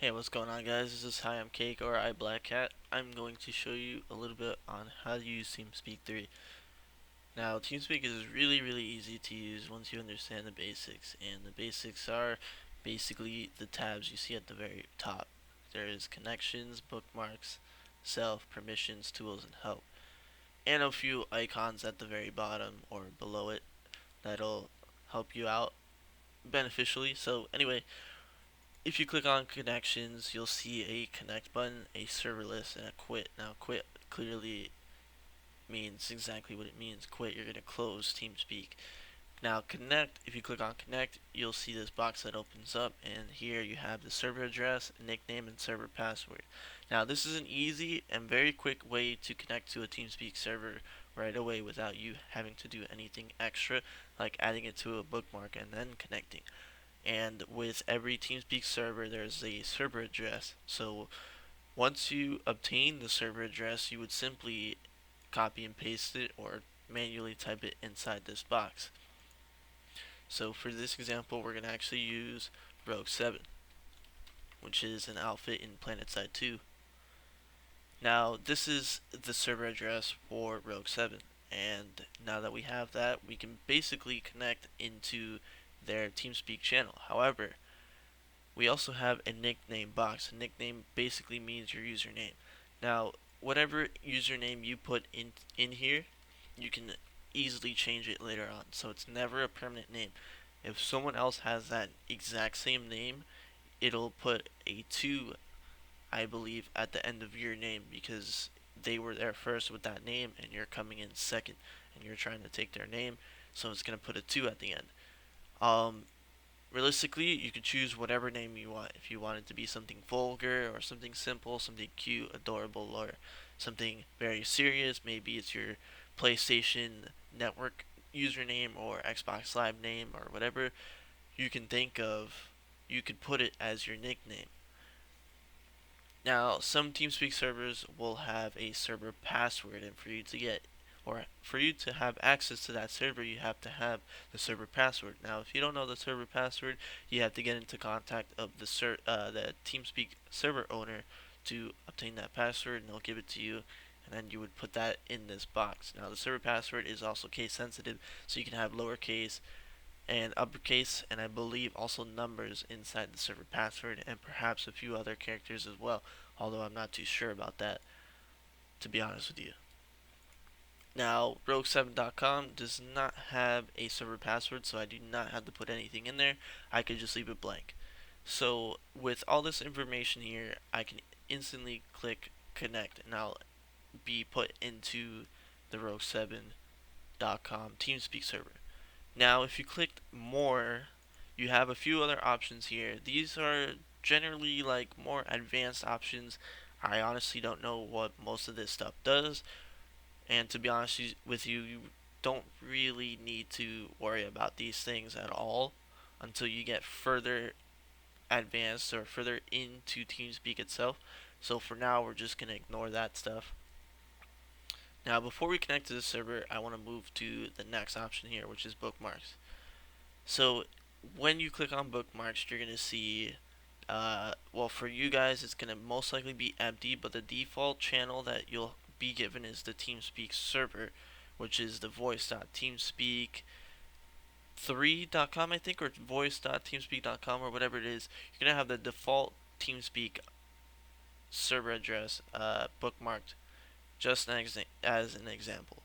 Hey, what's going on, guys? This is Hi, I'm Cake or I Black Cat. I'm going to show you a little bit on how to use TeamSpeak 3. Now, TeamSpeak is really easy to use once you understand the basics, and the basics are basically the tabs you see at the very top. There is connections, bookmarks, self, permissions, tools, and help, and a few icons at the very bottom or below it that'll help you out beneficially. So anyway, if you click on connections, you'll see a connect button, a server list, and a quit. Now, quit clearly means exactly what it means. Quit, you're going to close TeamSpeak. Now, connect, if you click on connect, you'll see this box that opens up, and here you have the server address, nickname, and server password. Now, this is an easy and very quick way to connect to a TeamSpeak server right away without you having to do anything extra, like adding it to a bookmark and then connecting. And with every TeamSpeak server, there's a server address. So once you obtain the server address, you would simply copy and paste it or manually type it inside this box. So for this example, we're going to actually use Rogue7, which is an outfit in Planetside2. Now, this is the server address for Rogue7, and now that we have that, we can basically connect into their TeamSpeak channel. However, we also have a nickname box. A nickname basically means your username. Now, whatever username you put in here, you can easily change it later on. So it's never a permanent name. If someone else has that exact same name, it'll put a 2, I believe, at the end of your name because they were there first with that name and you're coming in second and you're trying to take their name, so it's going to put a 2 at the end. Realistically, you could choose whatever name you want. If you want it to be something vulgar or something simple, something cute, adorable, or something very serious, maybe it's your PlayStation Network username or Xbox Live name or whatever you can think of, you could put it as your nickname. Now, some TeamSpeak servers will have a server password, and for you to get or for you to have access to that server, you have to have the server password. Now, if you don't know the server password, you have to get into contact of the TeamSpeak server owner to obtain that password, and they'll give it to you, and then you would put that in this box. Now, the server password is also case sensitive, so you can have lowercase and uppercase, and I believe also numbers inside the server password, and perhaps a few other characters as well, although I'm not too sure about that, to be honest with you. Now, Rogue7.com does not have a server password, so I do not have to put anything in there. I could just leave it blank. So, with all this information here, I can instantly click connect, and I'll be put into the Rogue7.com TeamSpeak server. Now, if you click more, you have a few other options here. These are generally like more advanced options. I honestly don't know what most of this stuff does, and to be honest with you, you don't really need to worry about these things at all until you get further advanced or further into TeamSpeak itself. So for now, we're just going to ignore that stuff. Now, before we connect to the server, I want to move to the next option here, which is bookmarks. So when you click on bookmarks, you're going to see, well, for you guys, it's going to most likely be empty, but the default channel that you'll be given is the TeamSpeak server, which is the voice.teamspeak3.com, I think, or voice.teamspeak.com, or whatever it is. You're going to have the default TeamSpeak server address bookmarked just as an example.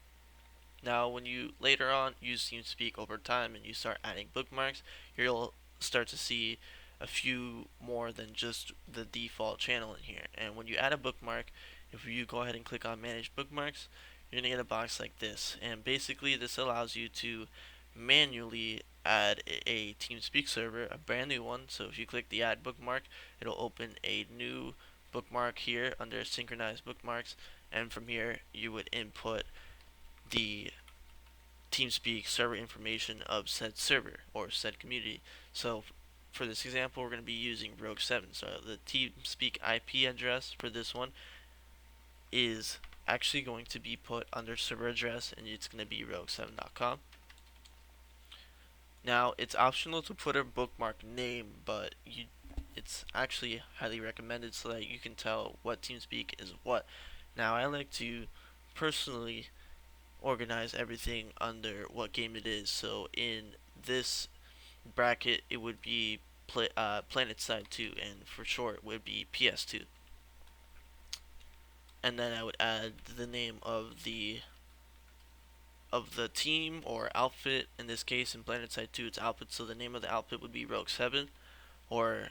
Now, when you later on use TeamSpeak over time and you start adding bookmarks, you'll start to see a few more than just the default channel in here. And when you add a bookmark, if you go ahead and click on Manage Bookmarks, you're going to get a box like this. And basically, this allows you to manually add a TeamSpeak server, a brand new one. So if you click the Add Bookmark, it'll open a new bookmark here under Synchronized Bookmarks. And from here, you would input the TeamSpeak server information of said server or said community. So for this example, we're going to be using Rogue7. So the TeamSpeak IP address for this one is actually going to be put under server address, and it's going to be rogue7.com. Now, it's optional to put a bookmark name, but it's actually highly recommended so that you can tell what TeamSpeak is what. Now, I like to personally organize everything under what game it is. So in this bracket, it would be Planetside2, and for short, it would be PS2. And then I would add the name of the team or outfit. In this case, in Planetside 2, it's outfit, so the name of the outfit would be Rogue7, or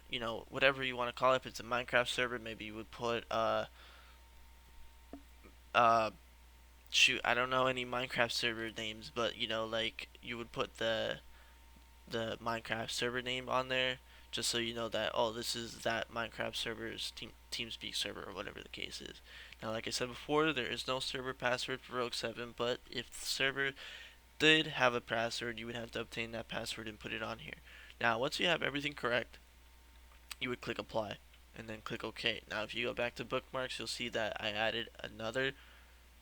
whatever you want to call it. If it's a Minecraft server, maybe you would put uh shoot, I don't know any Minecraft server names, but like you would put the Minecraft server name on there, just so you know that, oh, this is that Minecraft server's TeamSpeak server, or whatever the case is. Now, like I said before, there is no server password for Rogue7, but if the server did have a password, you would have to obtain that password and put it on here. Now, once you have everything correct, you would click apply and then click OK. Now, if you go back to Bookmarks, you'll see that I added another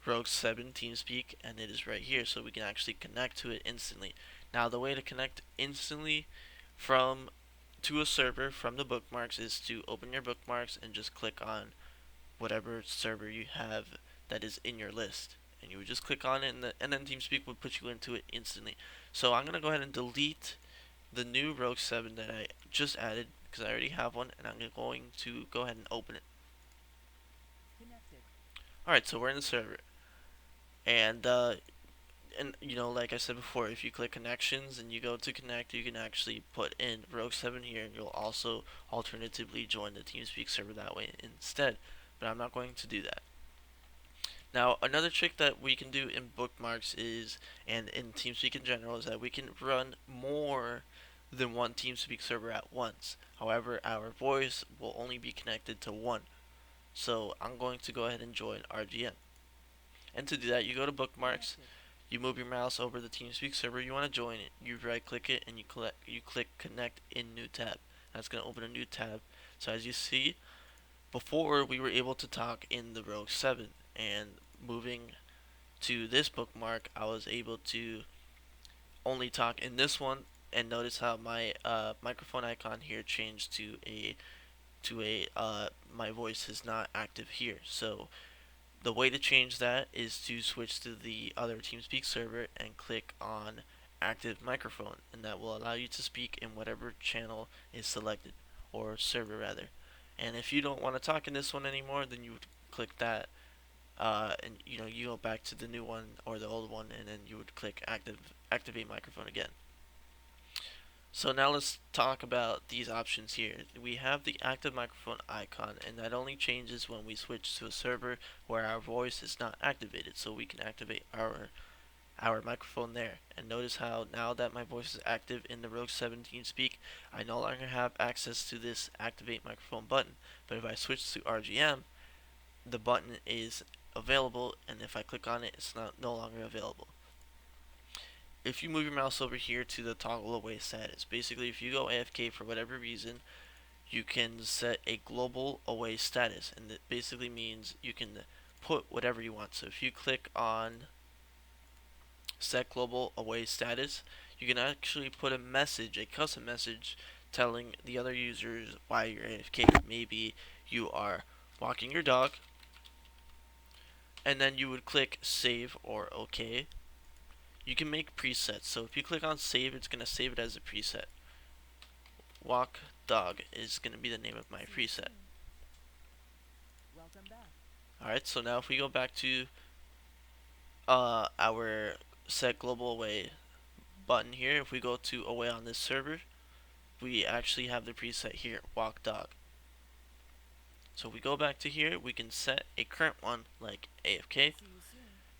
Rogue7 TeamSpeak, and it is right here, so we can actually connect to it instantly. Now, the way to connect instantly from to a server from the Bookmarks is to open your Bookmarks and just click on whatever server you have that is in your list, and you would just click on it, and then TeamSpeak would put you into it instantly. So I'm gonna go ahead and delete the new Rogue7 that I just added because I already have one, and I'm going to go ahead and open it. Alright, so we're in the server, and like I said before, if you click connections and you go to connect, you can actually put in Rogue7 here, and you'll also alternatively join the TeamSpeak server that way instead. But I'm not going to do that. Now, another trick that we can do in Bookmarks is, and in TeamSpeak in general, is that we can run more than one TeamSpeak server at once. However, our voice will only be connected to one. So I'm going to go ahead and join RGM. And to do that, you go to Bookmarks, you move your mouse over the TeamSpeak server you want to join it, you right click it, and you click connect in new tab. That's going to open a new tab. So as you see, before we were able to talk in the Rogue7, and moving to this bookmark, I was able to only talk in this one. And notice how my microphone icon here changed to a my voice is not active here. So the way to change that is to switch to the other TeamSpeak server and click on active microphone, and that will allow you to speak in whatever channel is selected, or server rather. And if you don't want to talk in this one anymore, then you would click that, and you go back to the new one or the old one, and then you would click activate microphone again. So now let's talk about these options here. We have the active microphone icon, and that only changes when we switch to a server where our voice is not activated, so we can activate our microphone there. And notice how now that my voice is active in the Rogue7 TeamSpeak, I no longer have access to this activate microphone button. But if I switch to RGM, the button is available, and if I click on it, it's no longer available. If you move your mouse over here to the toggle away status, basically if you go AFK for whatever reason, you can set a global away status, and it basically means you can put whatever you want. So if you click on set global away status, you can actually put a message, a custom message, telling the other users why you're AFK. Maybe you are walking your dog, and then you would click save or OK. You can make presets, so if you click on save, it's going to save it as a preset. Walk dog is going to be the name of my preset. Alright, so now if we go back to our set global away button here, if we go to away on this server, we actually have the preset here, walk dog. So if we go back to here, we can set a current one like AFK,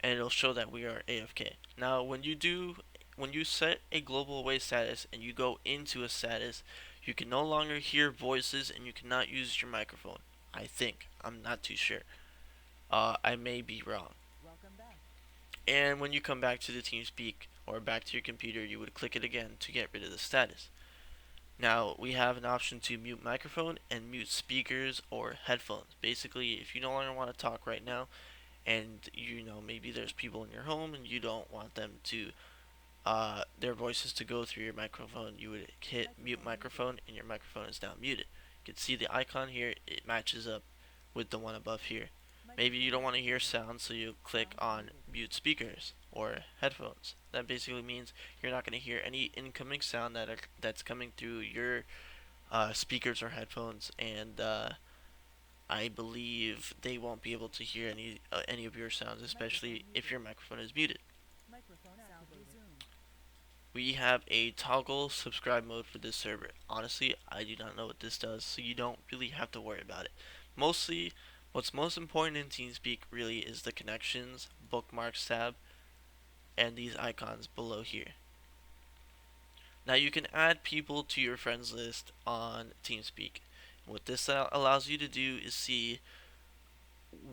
and it'll show that we are AFK. Now when you set a global away status and you go into a status, you can no longer hear voices and you cannot use your microphone. I think. I'm not too sure. I may be wrong. And when you come back to the TeamSpeak or back to your computer, you would click it again to get rid of the status. Now we have an option to mute microphone and mute speakers or headphones. Basically, if you no longer want to talk right now, and maybe there's people in your home and you don't want them to their voices to go through your microphone, you would hit mute microphone and your microphone is now muted. can see the icon here, it matches up with the one above here. Maybe you don't want to hear sound, so you click on mute speakers or headphones. That basically means you're not going to hear any incoming sound that's coming through your speakers or headphones, and I believe they won't be able to hear any of your sounds, especially if your microphone is muted. We have a toggle subscribe mode for this server. Honestly, I do not know what this does, so you don't really have to worry about it. Mostly, what's most important in TeamSpeak really is the connections, bookmarks tab, and these icons below here. Now you can add people to your friends list on TeamSpeak. What this allows you to do is see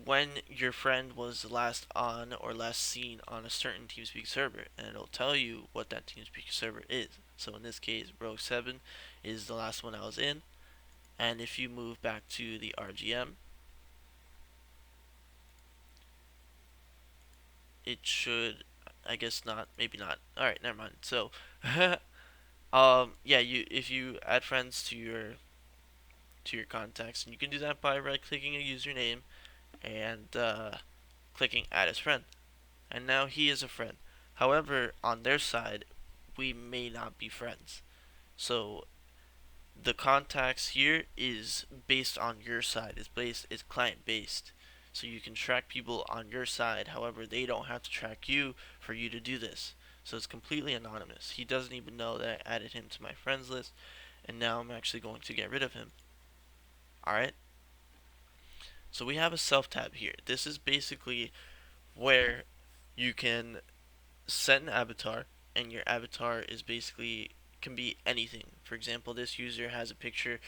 when your friend was last on or last seen on a certain TeamSpeak server, and it'll tell you what that TeamSpeak server is. So in this case, Rogue7 is the last one I was in, and if you move back to the RGM, it should, I guess not, maybe not. All right, never mind. So, yeah, if you add friends to your contacts, and you can do that by right-clicking a username and clicking add as friend. And now he is a friend. However, on their side, we may not be friends. So the contacts here is based on your side. It's client based. So you can track people on your side. However, they don't have to track you for you to do this. So it's completely anonymous. He doesn't even know that I added him to my friends list, and now I'm actually going to get rid of him. Alright? So we have a self tab here. This is basically where you can set an avatar, and your avatar is basically can be anything. For example, this user has a picture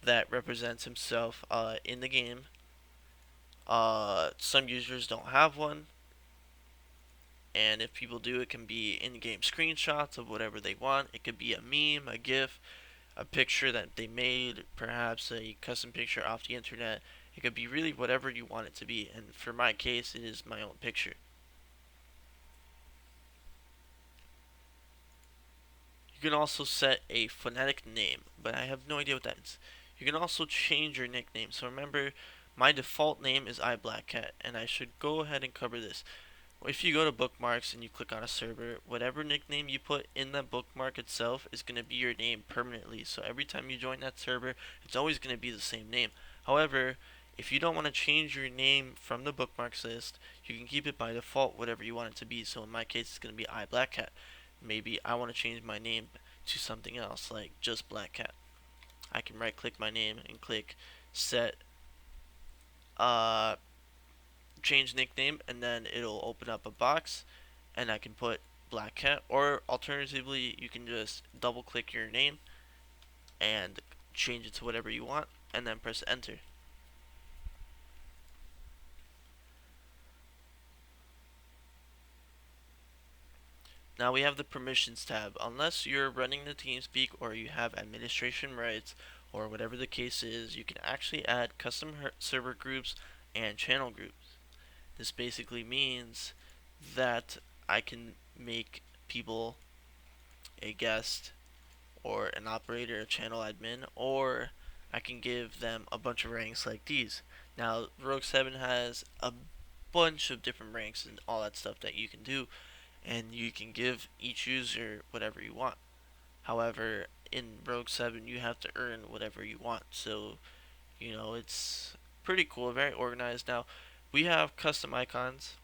that represents himself in the game. Some users don't have one, and if people do, it can be in-game screenshots of whatever they want. It could be a meme, a GIF, a picture that they made, perhaps a custom picture off the internet. It could be really whatever you want it to be, and for my case, it is my own picture. You can also set a phonetic name, but I have no idea what that is. You can also change your nickname. So remember, my default name is iBlackCat, and I should go ahead and cover this. If you go to Bookmarks and you click on a server, whatever nickname you put in that bookmark itself is going to be your name permanently. So every time you join that server, it's always going to be the same name. However, if you don't want to change your name from the bookmarks list, you can keep it by default whatever you want it to be. So in my case, it's going to be iBlackCat. Maybe I want to change my name to something else, like just Black Cat. I can right click my name and click set change nickname, and then it'll open up a box and I can put Black Cat, or alternatively you can just double click your name and change it to whatever you want and then press enter. Now we have the permissions tab. Unless you're running the TeamSpeak or you have administration rights or whatever the case is, you can actually add custom server groups and channel groups. This basically means that I can make people a guest or an operator, a channel admin, or I can give them a bunch of ranks like these. Now, Rogue7 has a bunch of different ranks and all that stuff that you can do, and you can give each user whatever you want. However, in Rogue7 you have to earn whatever you want, so it's pretty cool, very organized. Now we have custom icons,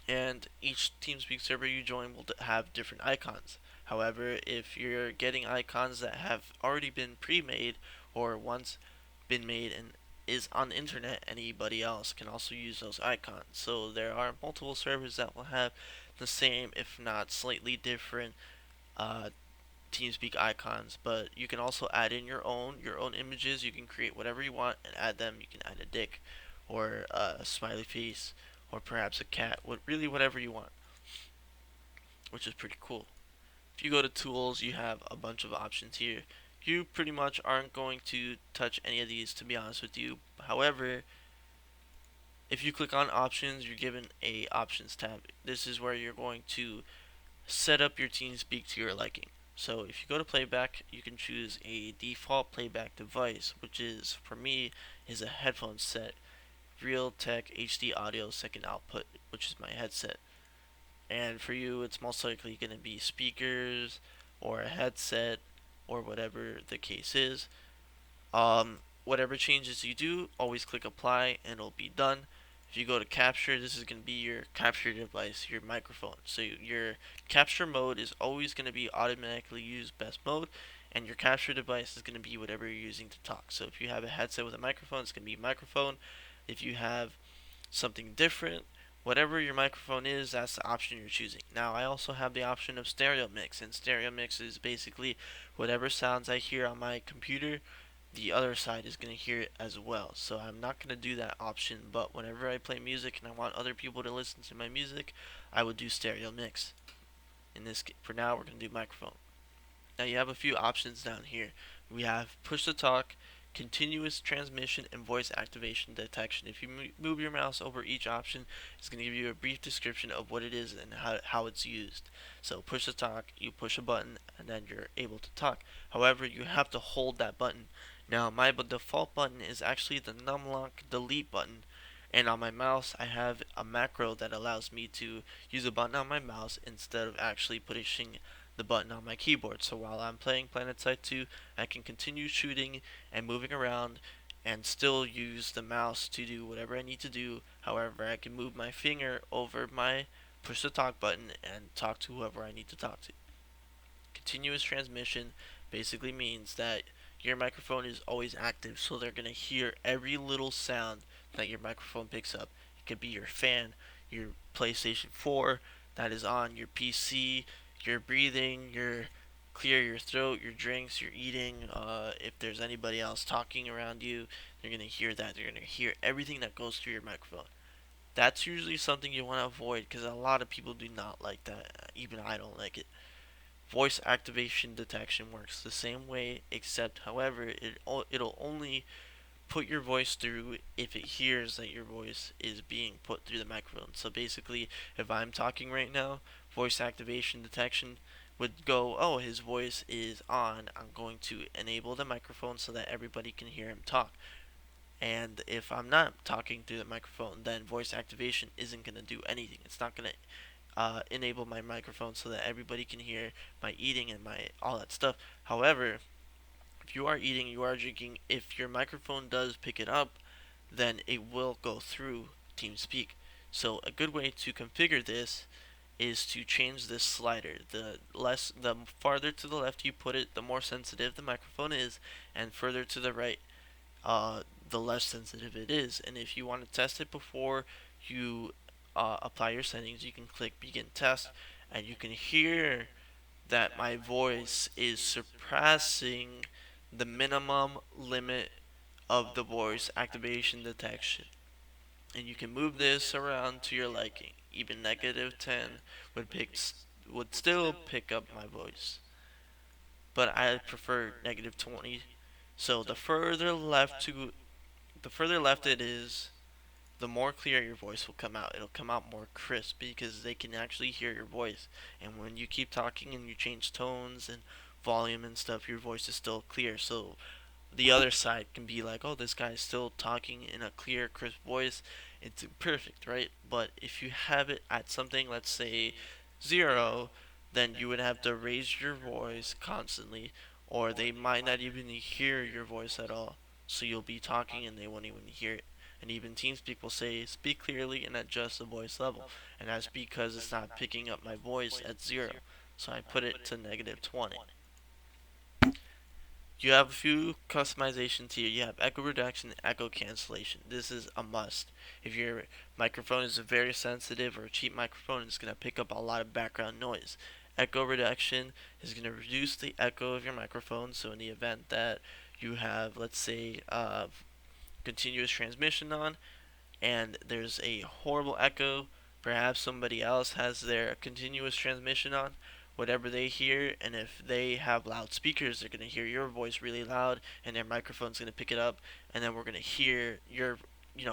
and each TeamSpeak server you join will have different icons. However, if you're getting icons that have already been pre-made or once been made and is on the internet, anybody else can also use those icons. So there are multiple servers that will have the same, if not slightly different, uh, TeamSpeak icons, but you can also add in your own images. You can create whatever you want and add them. You can add a dick, or a smiley face, or perhaps a cat. Really whatever you want, which is pretty cool. If you go to tools, you have a bunch of options here. You pretty much aren't going to touch any of these, to be honest with you. However, if you click on options, you're given a options tab. This is where you're going to set up your TeamSpeak to your liking. So if you go to playback, you can choose a default playback device, which is, for me, is a headphone set, Realtek HD audio second output, which is my headset. And for you, it's most likely going to be speakers or a headset or whatever the case is. Whatever changes you do, always click apply and it'll be done. If you go to capture, this is going to be your capture device, your microphone. So your capture mode is always going to be automatically use best mode, and your capture device is going to be whatever you're using to talk. So if you have a headset with a microphone, it's going to be microphone. If you have something different, whatever your microphone is, that's the option you're choosing. Now, I also have the option of stereo mix, and stereo mix is basically whatever sounds I hear on my computer, the other side is going to hear it as well. So I'm not going to do that option, but whenever I play music and I want other people to listen to my music, I would do stereo mix. In this, for now, we're going to do microphone. Now you have a few options down here. We have push to talk, continuous transmission, and voice activation detection. If you move your mouse over each option, it's going to give you a brief description of what it is and how it's used. So push to talk, you push a button and then you're able to talk. However, you have to hold that button. Now my default button is actually the numlock delete button. And on my mouse, I have a macro that allows me to use a button on my mouse instead of actually pushing the button on my keyboard. So while I'm playing Planetside2, I can continue shooting and moving around and still use the mouse to do whatever I need to do. However, I can move my finger over my push to talk button and talk to whoever I need to talk to. Continuous transmission basically means that your microphone is always active, so they're going to hear every little sound that your microphone picks up. It could be your fan, your PlayStation 4 that is on, your PC, your breathing, your clear your throat, your drinks, your eating. If there's anybody else talking around you, they're going to hear that. They're going to hear everything that goes through your microphone. That's usually something you want to avoid because a lot of people do not like that. Even I don't like it. Voice activation detection works the same way, except, however, it'll only put your voice through if it hears that your voice is being put through the microphone. So basically, if I'm talking right now, voice activation detection would go, oh, his voice is on. I'm going to enable the microphone so that everybody can hear him talk. And if I'm not talking through the microphone, then voice activation isn't going to do anything. It's not going to enable my microphone so that everybody can hear my eating and my all that stuff. However, if you are eating, you are drinking, if your microphone does pick it up, then it will go through Teamspeak. So a good way to configure this is to change this slider. The farther to the left you put it, the more sensitive the microphone is, and further to the right, the less sensitive it is. And if you want to test it before you apply your settings, you can click begin test, and you can hear that my voice is surpassing the minimum limit of the voice activation detection. And you can move this around to your liking. Even negative 10 would still pick up my voice, but I prefer negative 20. So the further left it is, the more clear your voice will come out. It'll come out more crisp because they can actually hear your voice. And when you keep talking and you change tones and volume and stuff, your voice is still clear. So the other side can be like, oh, this guy's still talking in a clear, crisp voice. It's perfect, right? But if you have it at something, let's say 0, then you would have to raise your voice constantly, or they might not even hear your voice at all. So you'll be talking and they won't even hear it. And even TeamSpeak will say, speak clearly and adjust the voice level. And that's because it's not picking up my voice at 0. So I put it to negative 20. You have a few customizations here. You have echo reduction and echo cancellation. This is a must. If your microphone is very sensitive or a cheap microphone, it's going to pick up a lot of background noise. Echo reduction is going to reduce the echo of your microphone. So in the event that you have, let's say, continuous transmission on, and there's a horrible echo, perhaps somebody else has their continuous transmission on, whatever they hear, and if they have loudspeakers, they're going to hear your voice really loud, and their microphone's going to pick it up, and then we're going to hear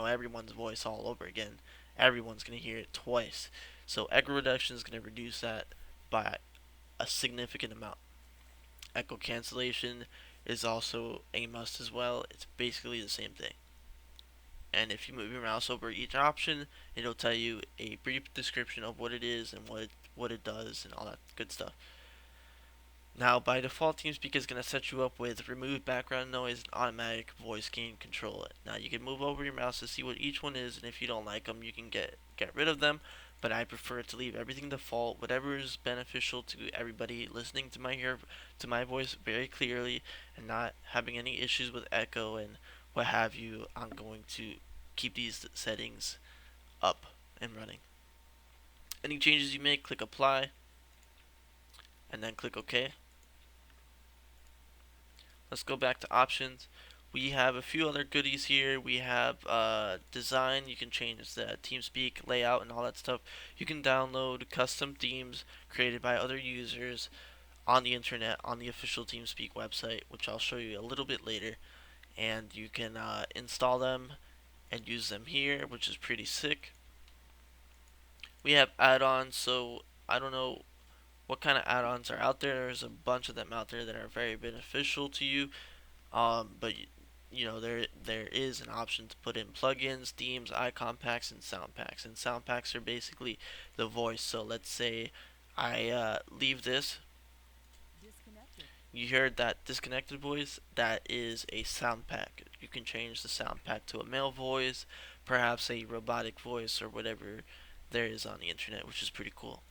everyone's voice all over again. Everyone's going to hear it twice. So echo reduction is going to reduce that by a significant amount. echo cancellation is also a must as well. It's basically the same thing. And if you move your mouse over each option, it'll tell you a brief description of what it is and what it does and all that good stuff. Now, by default, TeamSpeak is going to set you up with remove background noise and automatic voice gain control. Now, you can move over your mouse to see what each one is, and if you don't like them, you can get rid of them. But I prefer to leave everything default, whatever is beneficial to everybody listening to my voice very clearly, and not having any issues with echo and what have you. I'm going to keep these settings up and running. Any changes you make, click apply, and then click OK. Let's go back to options. We have a few other goodies here. We have design. You can change the TeamSpeak layout and all that stuff. You can download custom themes created by other users on the internet on the official TeamSpeak website, which I'll show you a little bit later. And you can install them and use them here, which is pretty sick. We have add-ons, so I don't know what kind of add-ons are out there. There's a bunch of them out there that are very beneficial to you. But you know there is an option to put in plugins, themes, icon packs, and sound packs. And sound packs are basically the voice. So let's say I leave this. You heard that disconnected voice? That is a sound pack. You can change the sound pack to a male voice, perhaps a robotic voice, or whatever there is on the internet, which is pretty cool.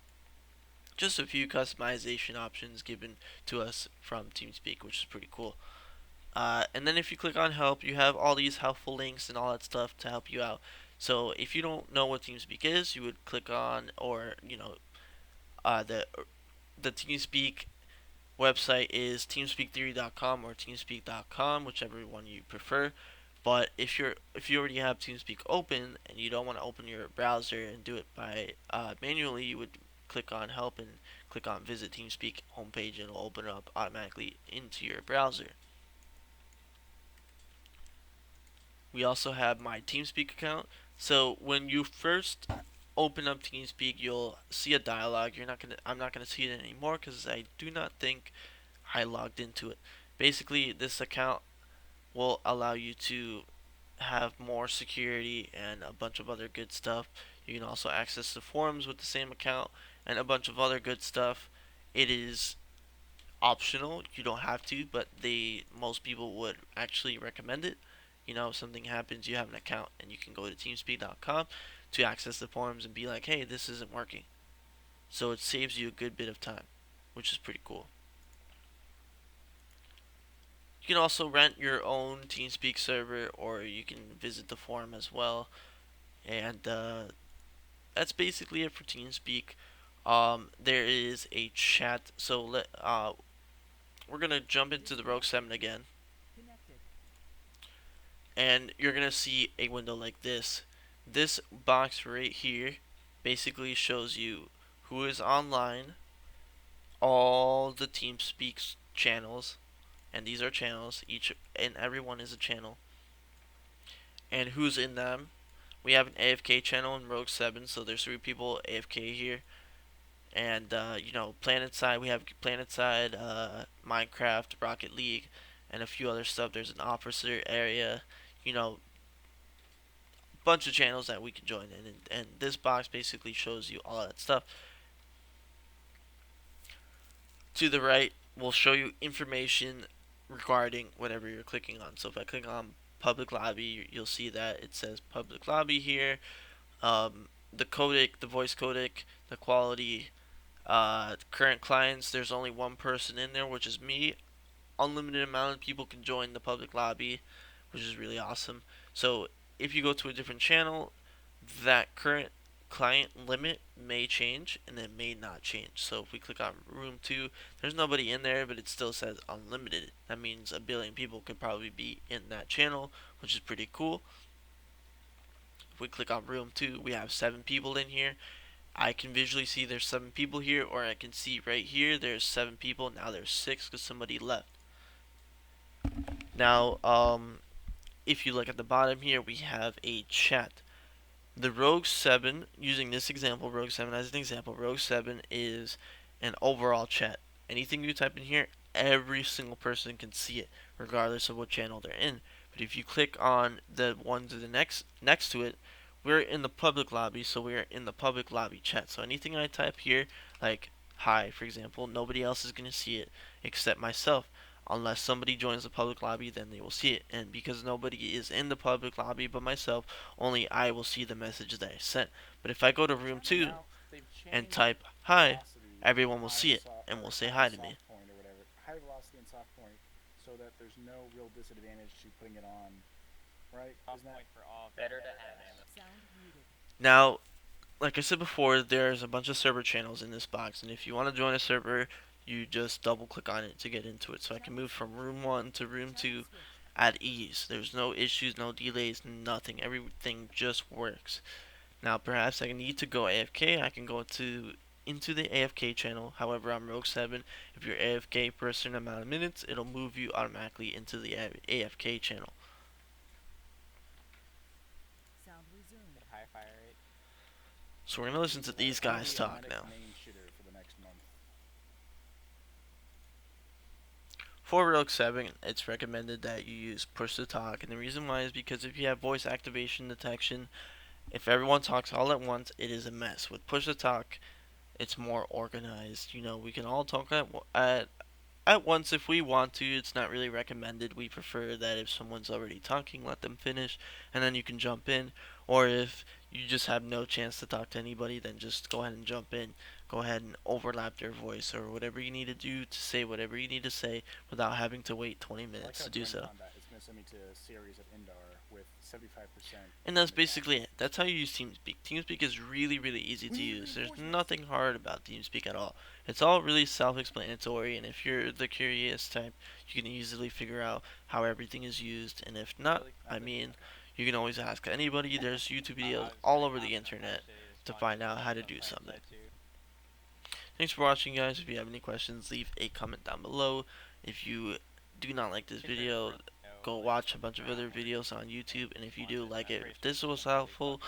Just a few customization options given to us from TeamSpeak, which is pretty cool. And then if you click on help, you have all these helpful links and all that stuff to help you out. So if you don't know what TeamSpeak is, you would click on, or the TeamSpeak website is teamspeaktheory.com or teamspeak.com, whichever one you prefer. But if you already have TeamSpeak open and you don't want to open your browser and do it by manually, you would click on help and click on visit TeamSpeak homepage, and it'll open it up automatically into your browser. We also have my TeamSpeak account. So when you first open up TeamSpeak, you'll see a dialog. I'm not gonna see it anymore because I do not think I logged into it. Basically, this account will allow you to have more security and a bunch of other good stuff. You can also access the forums with the same account and a bunch of other good stuff. It is optional. You don't have to, but most people would actually recommend it. You know, if something happens, you have an account and you can go to teamspeak.com to access the forums and be like, hey, this isn't working. So it saves you a good bit of time, which is pretty cool. You can also rent your own TeamSpeak server, or you can visit the forum as well. And that's basically it for TeamSpeak. There is a chat, so we're gonna jump into the Rogue7 again. And you're gonna see a window like this. This box right here basically shows you who is online, all the TeamSpeak channels, and these are channels, each and every one is a channel, and who's in them. We have an AFK channel in Rogue7, so there's 3 people AFK here. And Planetside, we have Planetside, Minecraft, Rocket League, and a few other stuff. There's an officer area, bunch of channels that we can join in, and this box basically shows you all that stuff. To the right will show you information regarding whatever you're clicking on. So if I click on public lobby, you'll see that it says public lobby here. The codec, the voice codec, the quality, current clients. There's only one person in there, which is me. Unlimited amount of people can join the public lobby, which is really awesome. So if you go to a different channel, that current client limit may change and it may not change. So if we click on room 2, there's nobody in there, but it still says unlimited. That means 1 billion people could probably be in that channel, which is pretty cool. If we click on room 2, we have 7 people in here. I can visually see there's 7 people here, or I can see right here there's 7 people. Now there's 6 because somebody left. Now, if you look at the bottom here, we have a chat. The Rogue7, using this example, Rogue7 as an example, Rogue7 is an overall chat. Anything you type in here every single person can see it, regardless of what channel they're in. But if you click on the one to the next to it, we're in the public lobby, so we're in the public lobby chat. So anything I type here, like hi, for example, nobody else is gonna see it except myself. Unless somebody joins the public lobby, then they will see it. And because nobody is in the public lobby but myself, only I will see the message that I sent. But if I go to room 2 and type hi, everyone will see it and will say hi to me. Or whatever, high velocity and soft point, so that there's no real disadvantage to putting it on, right? Isn't that for all better to have? Now, like I said before, there's a bunch of server channels in this box, and if you want to join a server, you just double click on it to get into it. So I can move from room 1 to room 2 at ease. There's no issues, no delays, nothing. Everything just works. Now, perhaps I need to go AFK. I can go into the AFK channel. However, I'm Rogue7. If you're AFK for a certain amount of minutes, it'll move you automatically into the AFK channel. High fire rate. So we're gonna listen to these guys talk now. For Rogue7, it's recommended that you use push to talk, and the reason why is because if you have voice activation detection, if everyone talks all at once, it is a mess. With push to talk, it's more organized. You know, we can all talk at once if we want to. It's not really recommended. We prefer that if someone's already talking, let them finish, and then you can jump in. Or if you just have no chance to talk to anybody, then just go ahead and jump in. Go ahead and overlap their voice or whatever you need to do to say whatever you need to say without having to wait 20 minutes to do so. It's going to send me to a series of Indar with 75%. And that's basically it. That's how you use Teamspeak. Teamspeak is really, really easy to use. There's nothing hard about Teamspeak at all. It's all really self-explanatory, and if you're the curious type, you can easily figure out how everything is used. And if not, I mean, you can always ask anybody. There's YouTube videos all over the internet to find out how to do something. Thanks for watching, guys. If you have any questions, leave a comment down below. If you do not like this video, go watch a bunch of other videos on YouTube, and if you do like it, if this was helpful,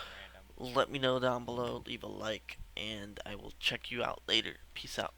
let me know down below, leave a like, and I will check you out later. Peace out.